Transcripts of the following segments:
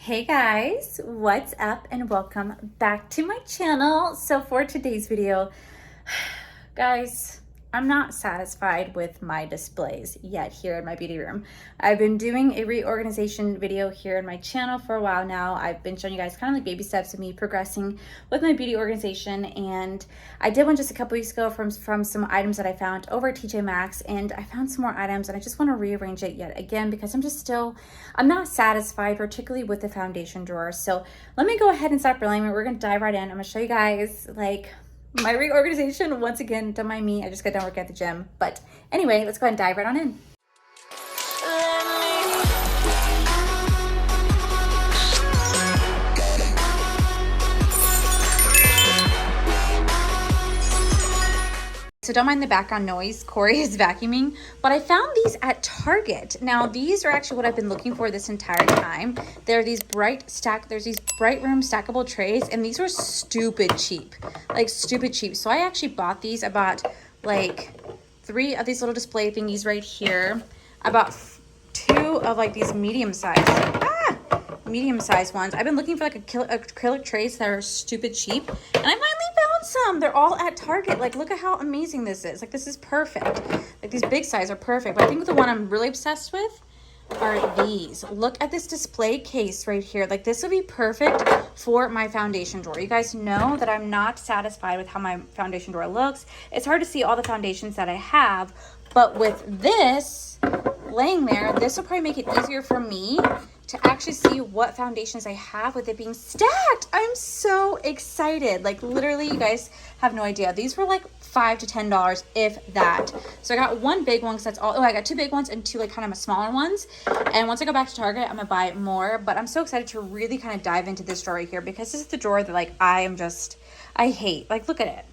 Hey guys, what's up and welcome back to my channel. So for today's video, guys, I'm not satisfied with my displays yet here in my beauty room. I've been doing a reorganization video here in my channel for a while now. I've been showing you guys kind of like baby steps of me progressing with my beauty organization, and I did one just a couple weeks ago from some items that I found over at TJ Maxx, and I found some more items and I just want to rearrange it yet again because I'm not satisfied, particularly with the foundation drawer. So let me go ahead and stop reeling. We're gonna dive right in. I'm gonna show you guys like my reorganization. Once again, don't mind me, I just got done working at the gym. But anyway, let's go ahead and dive right on in. So don't mind the background noise, Corey is vacuuming, but I found these at Target. Now these are actually what I've been looking for this entire time. There's these bright room stackable trays, and these were stupid cheap, like stupid cheap. So I actually bought these. I bought like 3 of these little display thingies right here. I bought 2 of like these medium sized ones. I've been looking for like acrylic trays that are stupid cheap, and I finally found some. They're all at Target. Like, look at how amazing this is. Like, this is perfect. Like, these big size are perfect, but I think the one I'm really obsessed with are these. Look at this display case right here. Like, this would be perfect for my foundation drawer. You guys know that I'm not satisfied with how my foundation drawer looks. It's hard to see all the foundations that I have, but with this laying there, this will probably make it easier for me to actually see what foundations I have with it being stacked. I'm so excited. Like, literally, you guys have no idea. These were like $5 to $10, if that. So I got 1 big one because that's all. Oh, I got 2 big ones and 2 like kind of smaller ones. And once I go back to Target, I'm gonna buy more. But I'm so excited to really kind of dive into this drawer right here, because this is the drawer that like I hate. Like, look at it.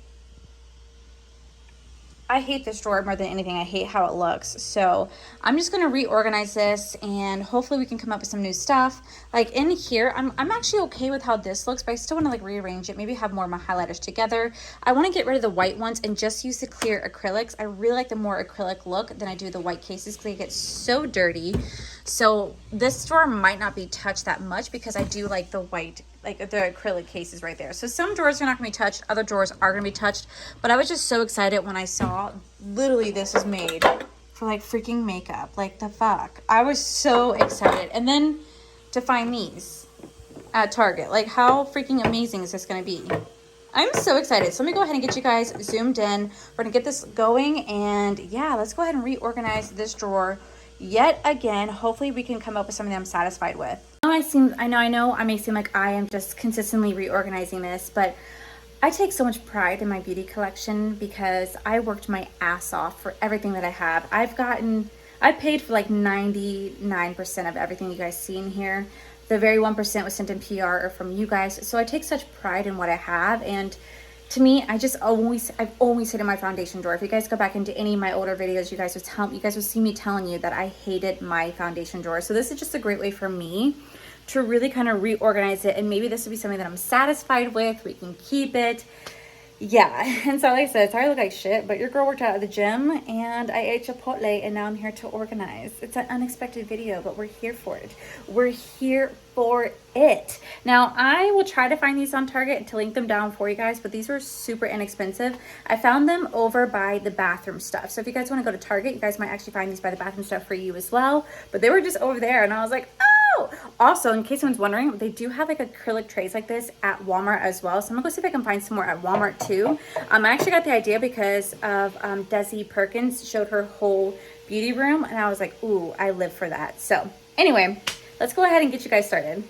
I hate this drawer more than anything. I hate how it looks. So I'm just going to reorganize this, and hopefully we can come up with some new stuff. Like in here, I'm actually okay with how this looks, but I still want to like rearrange it. Maybe have more of my highlighters together. I want to get rid of the white ones and just use the clear acrylics. I really like the more acrylic look than I do the white cases because they get so dirty. So this drawer might not be touched that much because I do like the white, like the acrylic cases right there. So some drawers are not gonna be touched, other drawers are gonna be touched. But I was just so excited when I saw literally this is made for like freaking makeup. Like, the fuck. I was so excited. And then to find these at Target, like how freaking amazing is this gonna be? I'm so excited. So let me go ahead and get you guys zoomed in. We're gonna get this going, and yeah, let's go ahead and reorganize this drawer yet again. Hopefully we can come up with something that I'm satisfied with. I know I may seem like I am just consistently reorganizing this, but I take so much pride in my beauty collection because I worked my ass off for everything that I have. I paid for like 99% of everything you guys see in here. The very 1% was sent in PR or from you guys. So I take such pride in what I have, and to me, I've always hated my foundation drawer. If you guys go back into any of my older videos, you guys would see me telling you that I hated my foundation drawer. So this is just a great way for me to really kind of reorganize it, and maybe this would be something that I'm satisfied with. We can keep it. Yeah, and so like I said, sorry I look like shit, but your girl worked out at the gym and I ate Chipotle, and now I'm here to organize. It's an unexpected video, but we're here for it. We're here for it. Now, I will try to find these on Target to link them down for you guys, but these were super inexpensive. I found them over by the bathroom stuff. So if you guys want to go to Target, you guys might actually find these by the bathroom stuff for you as well. But they were just over there, and I was like, oh! Also, in case anyone's wondering, they do have like acrylic trays like this at Walmart as well. So I'm gonna go see if I can find some more at Walmart too. I actually got the idea because of Desi Perkins showed her whole beauty room, and I was like, ooh, I live for that. So anyway, let's go ahead and get you guys started.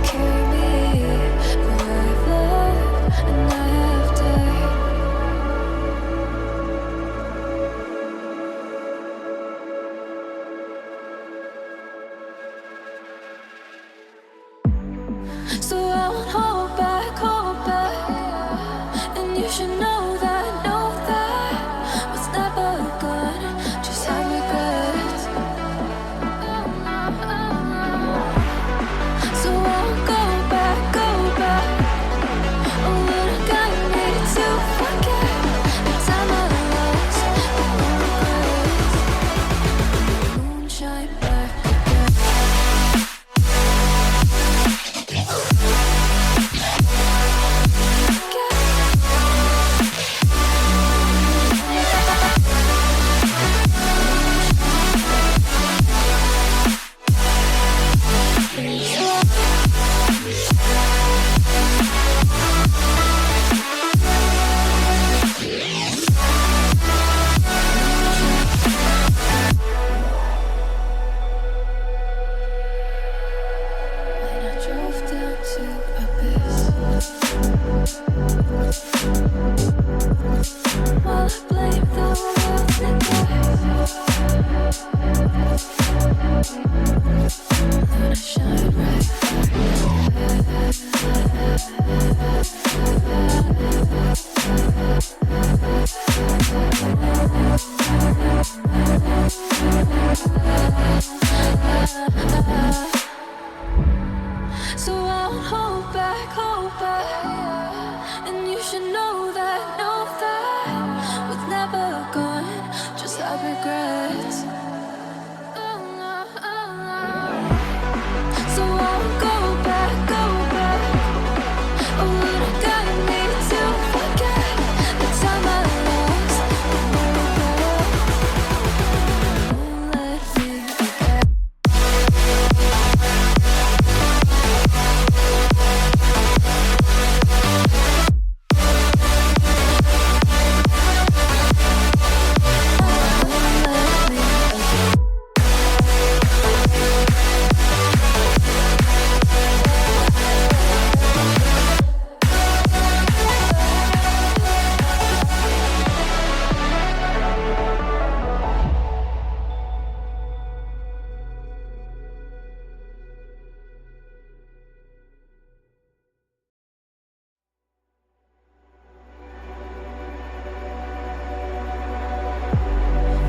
Carry me, but I've loved and I have And you should know that was never good. Just had regrets. So I'll go back. Oh, would have got me to forget the time I lost. Moonshine back again. So I'll hold back, and you should know that was never good. Just have regrets. So I'll go back. Oh, would have got me to forget the time I lost. Won't let me forget.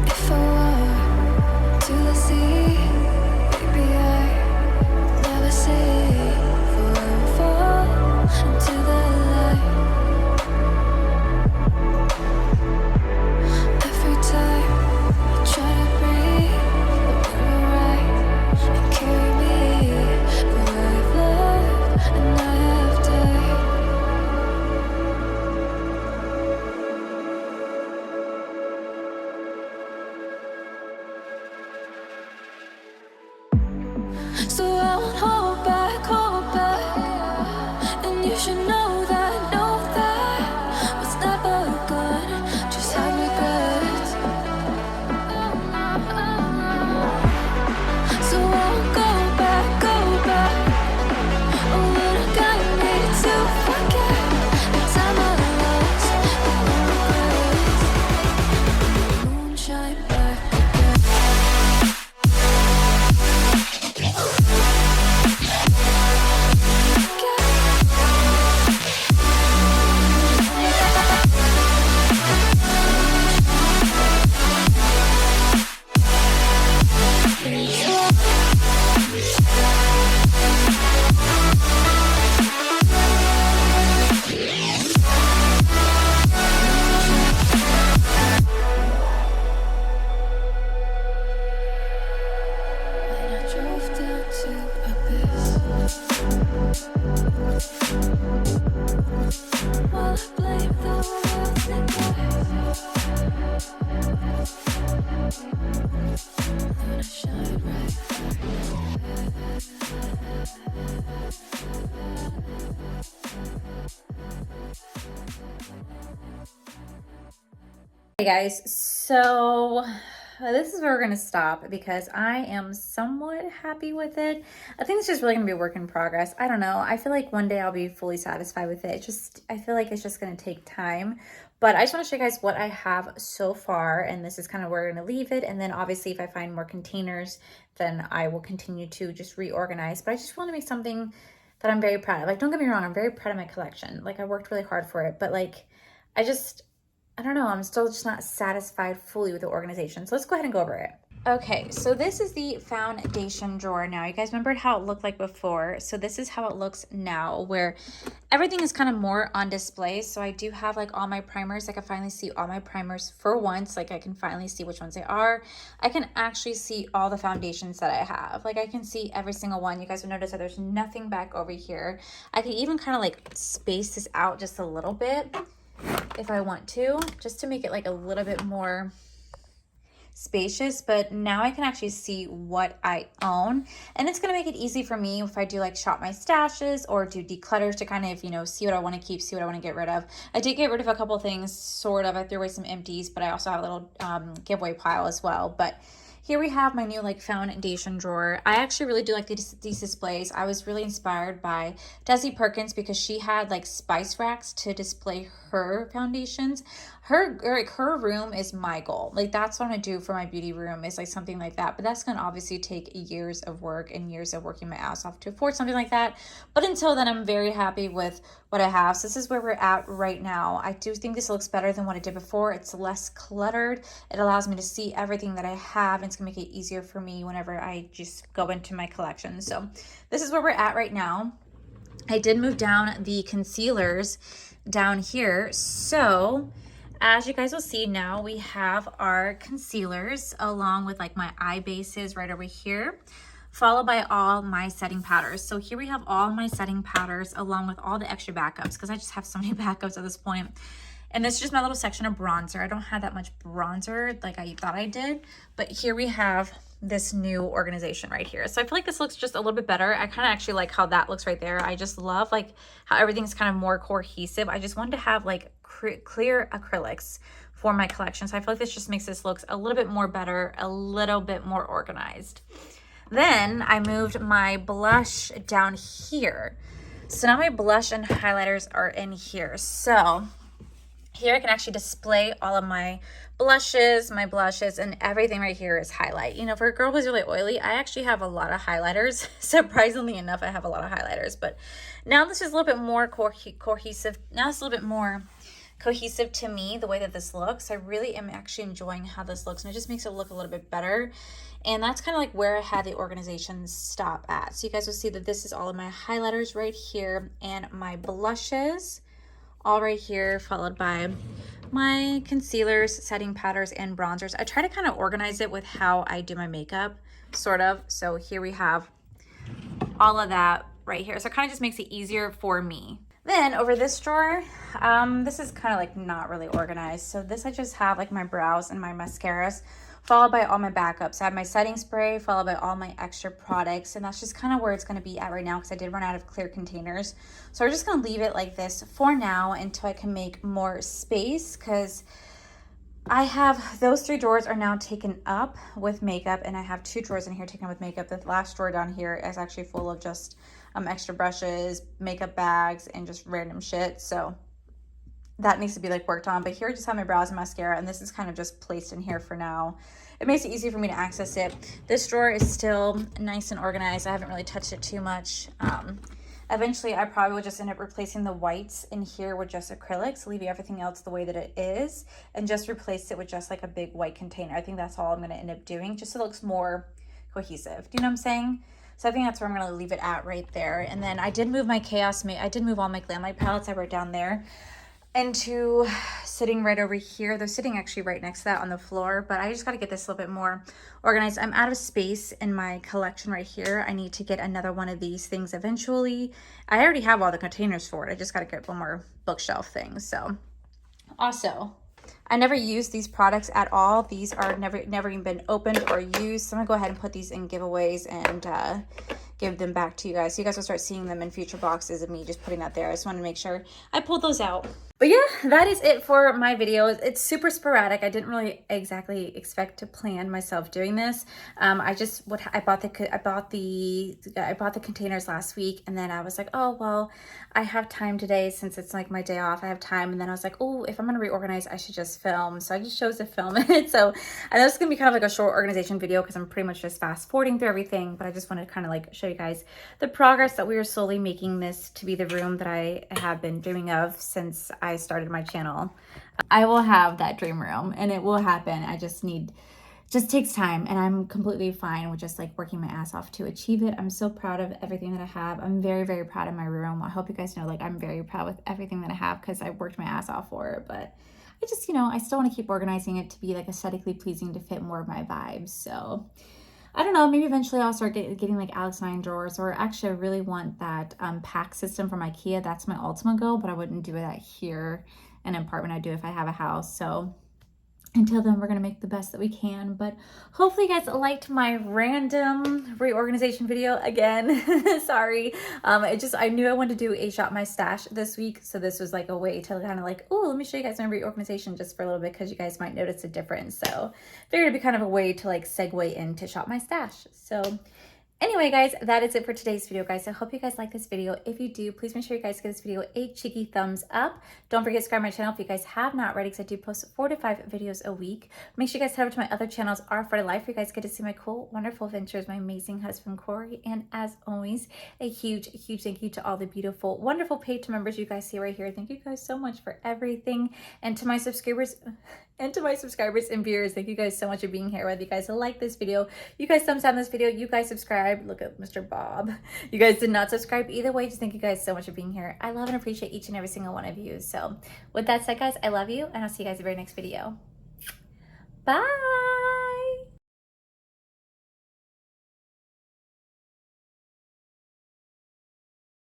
If I walk to the sea, maybe I never say forever fall into the light. Every time I try to breathe, but you're right and carry me where I've loved and I have died. So I'll hold back, and you should know that was never good. Just have regrets. So I'll go back. Oh, would have got me to forget the time I lost. Moonshine back again. When I drove down to Abyss, while I blamed the world's neglect, when I shine right Hey guys, so this is where we're going to stop because I am somewhat happy with it. I think it's just really going to be a work in progress. I don't know. I feel like one day I'll be fully satisfied with it. I feel like it's just going to take time. But I just want to show you guys what I have so far, and this is kind of where we're going to leave it. And then obviously if I find more containers, then I will continue to just reorganize. But I just want to make something that I'm very proud of. Like, don't get me wrong, I'm very proud of my collection. Like, I worked really hard for it, but like, I don't know, I'm still just not satisfied fully with the organization. So let's go ahead and go over it. Okay, so this is the foundation drawer now. You guys remembered how it looked like before. So this is how it looks now, where everything is kind of more on display. So I do have like all my primers. I can finally see all my primers for once. Like I can finally see which ones they are. I can actually see all the foundations that I have. Like I can see every single one. You guys will notice that there's nothing back over here. I can even kind of like space this out just a little bit if I want to, just to make it like a little bit more spacious. But now I can actually see what I own, and it's going to make it easy for me if I do like shop my stashes or do declutters to kind of, you know, see what I want to keep, see what I want to get rid of. I did get rid of a couple things, sort of. I threw away some empties, but I also have a little giveaway pile as well. But here we have my new like foundation drawer. I actually really do like these displays. I was really inspired by Desi Perkins because she had like spice racks to display her foundations. Her room is my goal. Like that's what I'm gonna do for my beauty room, is like something like that. But that's gonna obviously take years of work and years of working my ass off to afford something like that. But until then, I'm very happy with what I have. So this is where we're at right now. I do think this looks better than what I did before. It's less cluttered. It allows me to see everything that I have, and it's gonna make it easier for me whenever I just go into my collection. So this is where we're at right now. I did move down the concealers down here. So as you guys will see now, we have our concealers along with like my eye bases right over here, followed by all my setting powders. So here we have all my setting powders along with all the extra backups, because I just have so many backups at this point. And this is just my little section of bronzer. I don't have that much bronzer like I thought I did, but here we have this new organization right here. So I feel like this looks just a little bit better. I kind of actually like how that looks right there. I just love like how everything's kind of more cohesive. I just wanted to have like clear acrylics for my collection. So I feel like this just makes this look a little bit more better, a little bit more organized. Then I moved my blush down here. So now my blush and highlighters are in here. So here I can actually display all of my blushes, and everything right here is highlight. You know, for a girl who's really oily, I actually have a lot of highlighters. Surprisingly enough, I have a lot of highlighters, but now this is a little bit more cohesive. Now it's a little bit more cohesive to me, the way that this looks. I really am actually enjoying how this looks, and it just makes it look a little bit better. And that's kind of like where I had the organization stop at. So you guys will see that this is all of my highlighters right here and my blushes all right here, followed by my concealers, setting powders, and bronzers. I try to kind of organize it with how I do my makeup, sort of. So here we have all of that right here. So it kind of just makes it easier for me. Then over this drawer, this is kind of like not really organized. So this I just have like my brows and my mascaras, followed by all my backups. I have my setting spray, followed by all my extra products, and that's just kind of where it's going to be at right now, because I did run out of clear containers. So we're just going to leave it like this for now until I can make more space, because I have those 3 drawers are now taken up with makeup, and I have 2 drawers in here taken up with makeup. The last drawer down here is actually full of just extra brushes, makeup bags, and just random shit. So that needs to be like worked on. But here I just have my brows and mascara, and this is kind of just placed in here for now. It makes it easy for me to access it. This drawer is still nice and organized. I haven't really touched it too much. Eventually I probably will just end up replacing the whites in here with just acrylics, leaving everything else the way that it is, and just replace it with just like a big white container. I think that's all I'm going to end up doing, just so it looks more cohesive. Do you know what I'm saying? So I think that's where I'm going to leave it at right there. And then I did move my I did move all my Glam Light palettes I wrote down there into sitting right over here. They're sitting actually right next to that on the floor, but I just got to get this a little bit more organized. I'm out of space in my collection right here. I need to get another one of these things eventually. I already have all the containers for it. I just got to get one more bookshelf thing. So also, I never use these products at all. These are never even been opened or used. So I'm gonna go ahead and put these in giveaways and give them back to you guys. So you guys will start seeing them in future boxes of me just putting that there. I just wanted to make sure I pulled those out. But yeah, that is it for my video. It's super sporadic. I didn't really exactly expect to plan myself doing this. I bought the containers last week, and then I was like, oh well, I have time today since it's like my day off. I have time, and then I was like, oh, if I'm gonna reorganize, I should just film. So I just chose to film it. So I know it's gonna be kind of like a short organization video because I'm pretty much just fast forwarding through everything. But I just wanted to kind of like show you guys the progress that we are slowly making this to be the room that I have been dreaming of since I started my channel. I will have that dream room and it will happen. I just takes time, and I'm completely fine with just like working my ass off to achieve it. I'm so proud of everything that I have. I'm very, very proud of my room. I hope you guys know, like, I'm very proud with everything that I have because I worked my ass off for it. But I just, I still want to keep organizing it to be like aesthetically pleasing to fit more of my vibes. So I don't know, maybe eventually I'll start getting like Alex 9 drawers, or actually I really want that pack system from IKEA. That's my ultimate goal, but I wouldn't do that here in an apartment. I'd do it if I have a house. So until then, we're going to make the best that we can. But hopefully you guys liked my random reorganization video again. Sorry. I knew I wanted to do a shop my stash this week. So this was like a way to kind of like, oh, let me show you guys my reorganization just for a little bit, because you guys might notice a difference. So figured it'd be kind of a way to like segue into shop my stash. So anyway, guys, that is it for today's video, guys. I hope you guys like this video. If you do, please make sure you guys give this video a cheeky thumbs up. Don't forget to subscribe to my channel if you guys have not already, because I do post 4 to 5 videos a week. Make sure you guys head over to my other channels, Our For Life, where you guys get to see my cool, wonderful adventures, my amazing husband, Corey. And as always, a huge, huge thank you to all the beautiful, wonderful paid members you guys see right here. Thank you guys so much for everything. And to my subscribers, and viewers, thank you guys so much for being here. Whether you guys like this video, you guys thumbs down this video, you guys subscribe. Look at Mr. Bob. You guys did not subscribe. Either way, just thank you guys so much for being here. I love and appreciate each and every single one of you. So with that said, guys, I love you, and I'll see you guys in the very next video. Bye.